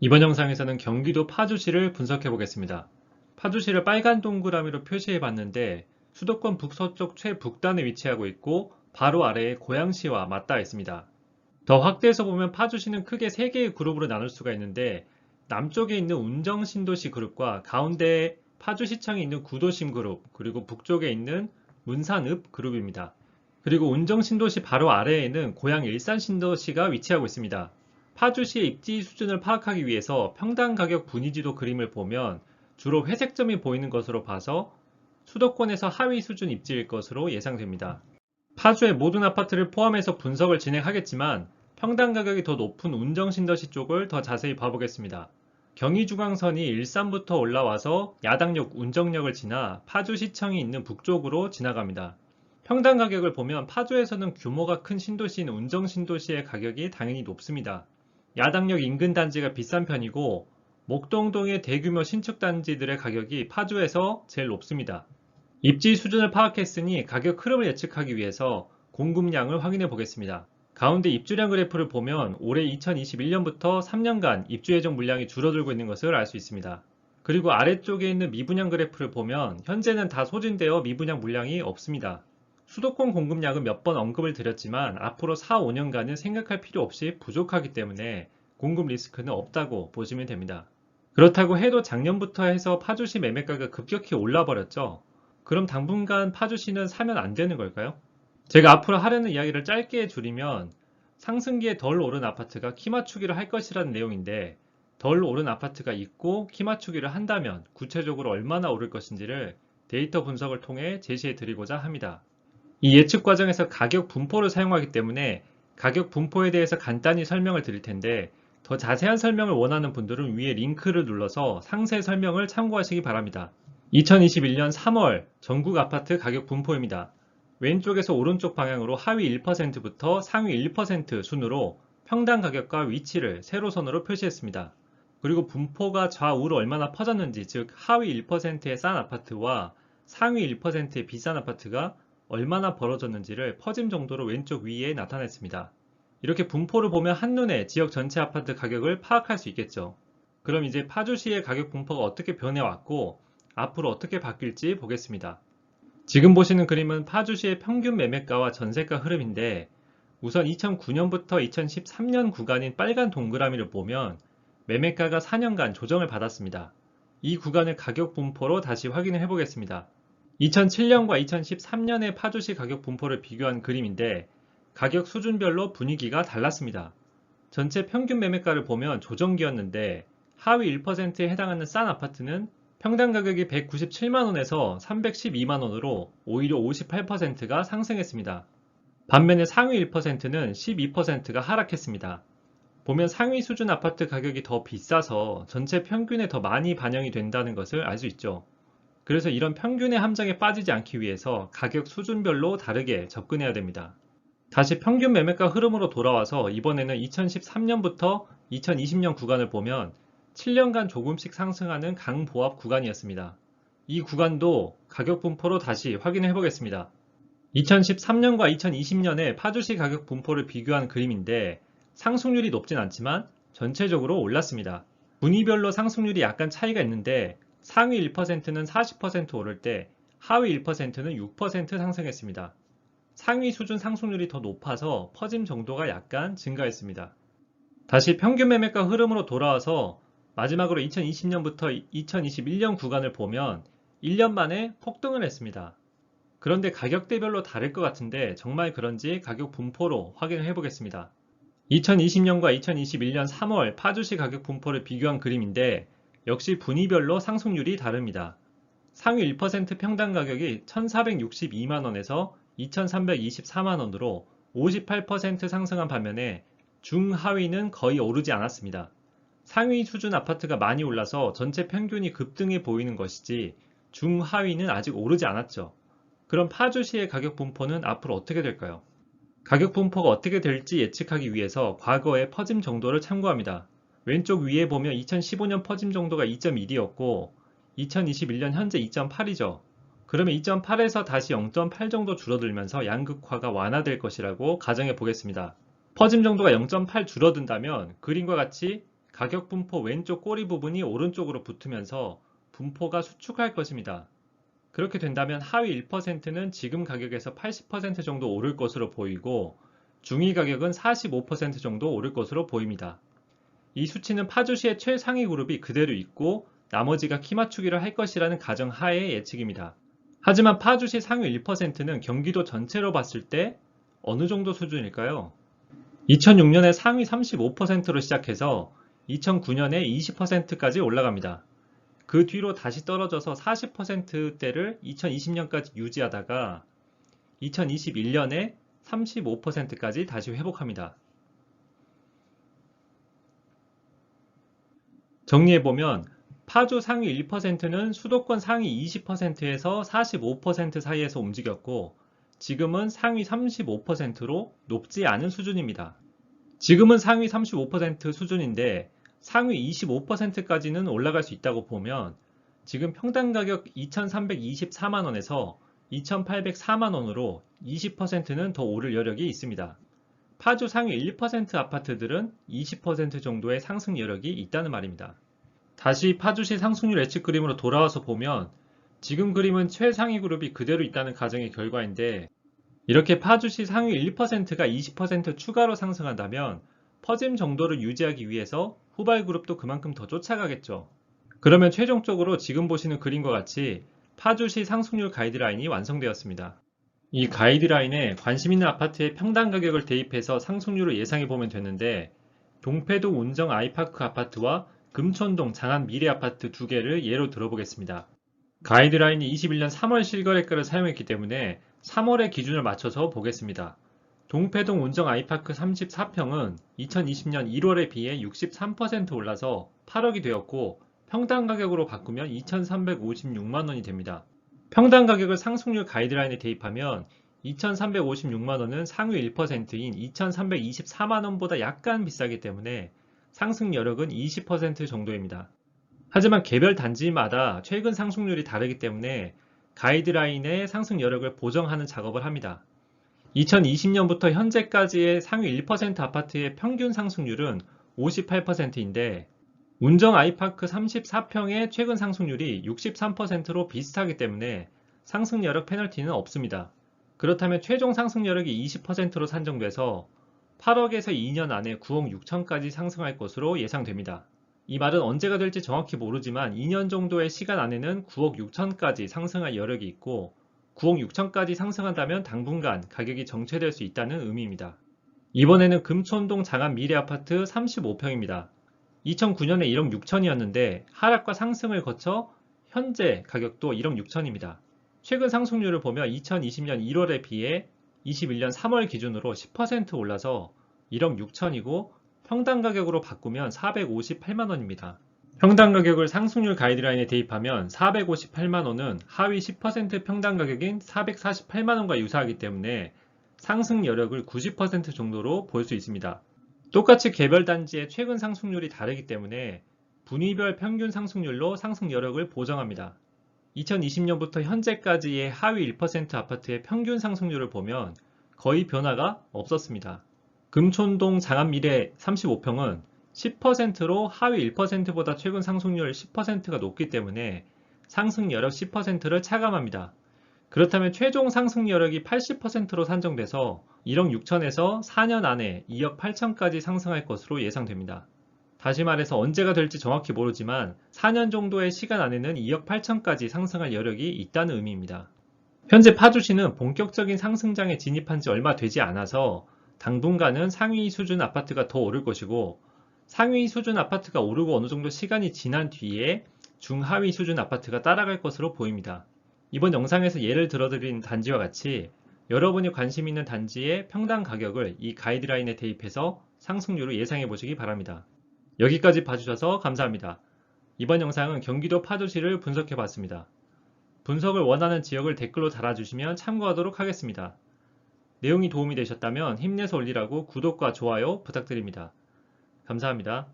이번 영상에서는 경기도 파주시를 분석해 보겠습니다. 파주시를 빨간 동그라미로 표시해 봤는데 수도권 북서쪽 최북단에 위치하고 있고 바로 아래에 고양시와 맞닿아 있습니다. 더 확대해서 보면 파주시는 크게 3개의 그룹으로 나눌 수가 있는데 남쪽에 있는 운정신도시 그룹과 가운데에 파주시청이 있는 구도심 그룹, 그리고 북쪽에 있는 문산읍 그룹입니다. 그리고 운정신도시 바로 아래에는 고양 일산신도시가 위치하고 있습니다. 파주시의 입지 수준을 파악하기 위해서 평당 가격 분위지도 그림을 보면 주로 회색점이 보이는 것으로 봐서 수도권에서 하위 수준 입지일 것으로 예상됩니다. 파주의 모든 아파트를 포함해서 분석을 진행하겠지만 평당 가격이 더 높은 운정신도시 쪽을 더 자세히 봐보겠습니다. 경의중앙선이 일산부터 올라와서 야당역 운정역을 지나 파주시청이 있는 북쪽으로 지나갑니다. 평당 가격을 보면 파주에서는 규모가 큰 신도시인 운정신도시의 가격이 당연히 높습니다. 야당역 인근 단지가 비싼 편이고 목동동의 대규모 신축 단지들의 가격이 파주에서 제일 높습니다. 입지 수준을 파악했으니 가격 흐름을 예측하기 위해서 공급량을 확인해 보겠습니다. 가운데 입주량 그래프를 보면 올해 2021년부터 3년간 입주 예정 물량이 줄어들고 있는 것을 알 수 있습니다. 그리고 아래쪽에 있는 미분양 그래프를 보면 현재는 다 소진되어 미분양 물량이 없습니다. 수도권 공급량은 몇 번 언급을 드렸지만 앞으로 4, 5년간은 생각할 필요 없이 부족하기 때문에 공급 리스크는 없다고 보시면 됩니다. 그렇다고 해도 작년부터 해서 파주시 매매가가 급격히 올라버렸죠. 그럼 당분간 파주시는 사면 안 되는 걸까요? 제가 앞으로 하려는 이야기를 짧게 줄이면 상승기에 덜 오른 아파트가 키 맞추기를 할 것이라는 내용인데 덜 오른 아파트가 있고 키 맞추기를 한다면 구체적으로 얼마나 오를 것인지를 데이터 분석을 통해 제시해 드리고자 합니다. 이 예측 과정에서 가격 분포를 사용하기 때문에 가격 분포에 대해서 간단히 설명을 드릴 텐데 더 자세한 설명을 원하는 분들은 위에 링크를 눌러서 상세 설명을 참고하시기 바랍니다. 2021년 3월 전국 아파트 가격 분포입니다. 왼쪽에서 오른쪽 방향으로 하위 1%부터 상위 1% 순으로 평당 가격과 위치를 세로선으로 표시했습니다. 그리고 분포가 좌우로 얼마나 퍼졌는지, 즉 하위 1%의 싼 아파트와 상위 1%의 비싼 아파트가 얼마나 벌어졌는지를 퍼짐 정도로 왼쪽 위에 나타냈습니다. 이렇게 분포를 보면 한눈에 지역 전체 아파트 가격을 파악할 수 있겠죠. 그럼 이제 파주시의 가격 분포가 어떻게 변해왔고 앞으로 어떻게 바뀔지 보겠습니다. 지금 보시는 그림은 파주시의 평균 매매가와 전세가 흐름인데 우선 2009년부터 2013년 구간인 빨간 동그라미를 보면 매매가가 4년간 조정을 받았습니다. 이 구간을 가격 분포로 다시 확인을 해보겠습니다. 2007년과 2013년의 파주시 가격 분포를 비교한 그림인데 가격 수준별로 분위기가 달랐습니다. 전체 평균 매매가를 보면 조정기였는데 하위 1%에 해당하는 싼 아파트는 평당 가격이 197만원에서 312만원으로 오히려 58%가 상승했습니다. 반면에 상위 1%는 12%가 하락했습니다. 보면 상위 수준 아파트 가격이 더 비싸서 전체 평균에 더 많이 반영이 된다는 것을 알 수 있죠. 그래서 이런 평균의 함정에 빠지지 않기 위해서 가격 수준별로 다르게 접근해야 됩니다. 다시 평균 매매가 흐름으로 돌아와서 이번에는 2013년부터 2020년 구간을 보면 7년간 조금씩 상승하는 강보합 구간이었습니다. 이 구간도 가격 분포로 다시 확인해 보겠습니다. 2013년과 2020년의 파주시 가격 분포를 비교한 그림인데 상승률이 높진 않지만 전체적으로 올랐습니다. 분위별로 상승률이 약간 차이가 있는데 상위 1%는 40% 오를 때 하위 1%는 6% 상승했습니다. 상위 수준 상승률이 더 높아서 퍼짐 정도가 약간 증가했습니다. 다시 평균 매매가 흐름으로 돌아와서 마지막으로 2020년부터 2021년 구간을 보면 1년 만에 폭등을 했습니다. 그런데 가격대별로 다를 것 같은데 정말 그런지 가격 분포로 확인을 해보겠습니다. 2020년과 2021년 3월 파주시 가격 분포를 비교한 그림인데 역시 분위별로 상승률이 다릅니다. 상위 1% 평당 가격이 1,462만원에서 2,324만원으로 58% 상승한 반면에 중하위는 거의 오르지 않았습니다. 상위 수준 아파트가 많이 올라서 전체 평균이 급등해 보이는 것이지 중하위는 아직 오르지 않았죠. 그럼 파주시의 가격 분포는 앞으로 어떻게 될까요? 가격 분포가 어떻게 될지 예측하기 위해서 과거의 퍼짐 정도를 참고합니다. 왼쪽 위에 보면 2015년 퍼짐 정도가 2.1이었고 2021년 현재 2.8이죠. 그러면 2.8에서 다시 0.8 정도 줄어들면서 양극화가 완화될 것이라고 가정해 보겠습니다. 퍼짐 정도가 0.8 줄어든다면 그림과 같이 가격 분포 왼쪽 꼬리 부분이 오른쪽으로 붙으면서 분포가 수축할 것입니다. 그렇게 된다면 하위 1%는 지금 가격에서 80% 정도 오를 것으로 보이고 중위 가격은 45% 정도 오를 것으로 보입니다. 이 수치는 파주시의 최상위 그룹이 그대로 있고 나머지가 키 맞추기를 할 것이라는 가정 하의 예측입니다. 하지만 파주시 상위 1%는 경기도 전체로 봤을 때 어느 정도 수준일까요? 2006년에 상위 35%로 시작해서 2009년에 20%까지 올라갑니다. 그 뒤로 다시 떨어져서 40%대를 2020년까지 유지하다가 2021년에 35%까지 다시 회복합니다. 정리해보면 파주 상위 1%는 수도권 상위 20%에서 45% 사이에서 움직였고 지금은 상위 35%로 높지 않은 수준입니다. 지금은 상위 35% 수준인데 상위 25%까지는 올라갈 수 있다고 보면 지금 평당 가격 2,324만원에서 2,804만원으로 20%는 더 오를 여력이 있습니다. 파주 상위 1% 아파트들은 20% 정도의 상승 여력이 있다는 말입니다. 다시 파주시 상승률 예측 그림으로 돌아와서 보면 지금 그림은 최상위 그룹이 그대로 있다는 가정의 결과인데 이렇게 파주시 상위 1%가 20% 추가로 상승한다면 퍼짐 정도를 유지하기 위해서 후발 그룹도 그만큼 더 쫓아가겠죠. 그러면 최종적으로 지금 보시는 그림과 같이 파주시 상승률 가이드라인이 완성되었습니다. 이 가이드라인에 관심 있는 아파트의 평당 가격을 대입해서 상승률을 예상해 보면 되는데 동패동 운정 아이파크 아파트와 금촌동 장안 미래 아파트 두 개를 예로 들어보겠습니다. 가이드라인이 21년 3월 실거래가를 사용했기 때문에 3월의 기준을 맞춰서 보겠습니다. 동패동 운정 아이파크 34평은 2020년 1월에 비해 63% 올라서 8억이 되었고 평당 가격으로 바꾸면 2,356만원이 됩니다. 평당 가격을 상승률 가이드라인에 대입하면 2,356만원은 상위 1%인 2,324만원보다 약간 비싸기 때문에 상승 여력은 20% 정도입니다. 하지만 개별 단지마다 최근 상승률이 다르기 때문에 가이드라인의 상승 여력을 보정하는 작업을 합니다. 2020년부터 현재까지의 상위 1% 아파트의 평균 상승률은 58%인데 운정 아이파크 34평의 최근 상승률이 63%로 비슷하기 때문에 상승 여력 페널티는 없습니다. 그렇다면 최종 상승 여력이 20%로 산정돼서 8억에서 2년 안에 9억 6천까지 상승할 것으로 예상됩니다. 이 말은 언제가 될지 정확히 모르지만 2년 정도의 시간 안에는 9억 6천까지 상승할 여력이 있고 9억 6천까지 상승한다면 당분간 가격이 정체될 수 있다는 의미입니다. 이번에는 금촌동 장안 미래 아파트 35평입니다. 2009년에 1억 6천이었는데 하락과 상승을 거쳐 현재 가격도 1억 6천입니다. 최근 상승률을 보면 2020년 1월에 비해 21년 3월 기준으로 10% 올라서 1억 6천이고 평당 가격으로 바꾸면 458만원입니다. 평당 가격을 상승률 가이드라인에 대입하면 458만원은 하위 10% 평당 가격인 448만원과 유사하기 때문에 상승 여력을 90% 정도로 볼 수 있습니다. 똑같이 개별 단지의 최근 상승률이 다르기 때문에 분위별 평균 상승률로 상승 여력을 보정합니다. 2020년부터 현재까지의 하위 1% 아파트의 평균 상승률을 보면 거의 변화가 없었습니다. 금촌동 장안미래 35평은 10%로 하위 1%보다 최근 상승률 10%가 높기 때문에 상승 여력 10%를 차감합니다. 그렇다면 최종 상승 여력이 80%로 산정돼서 1억 6천에서 4년 안에 2억 8천까지 상승할 것으로 예상됩니다. 다시 말해서 언제가 될지 정확히 모르지만 4년 정도의 시간 안에는 2억 8천까지 상승할 여력이 있다는 의미입니다. 현재 파주시는 본격적인 상승장에 진입한 지 얼마 되지 않아서 당분간은 상위 수준 아파트가 더 오를 것이고 상위 수준 아파트가 오르고 어느 정도 시간이 지난 뒤에 중하위 수준 아파트가 따라갈 것으로 보입니다. 이번 영상에서 예를 들어드린 단지와 같이 여러분이 관심 있는 단지의 평당 가격을 이 가이드라인에 대입해서 상승률을 예상해 보시기 바랍니다. 여기까지 봐주셔서 감사합니다. 이번 영상은 경기도 파주시를 분석해 봤습니다. 분석을 원하는 지역을 댓글로 달아주시면 참고하도록 하겠습니다. 내용이 도움이 되셨다면 힘내서 올리라고 구독과 좋아요 부탁드립니다. 감사합니다.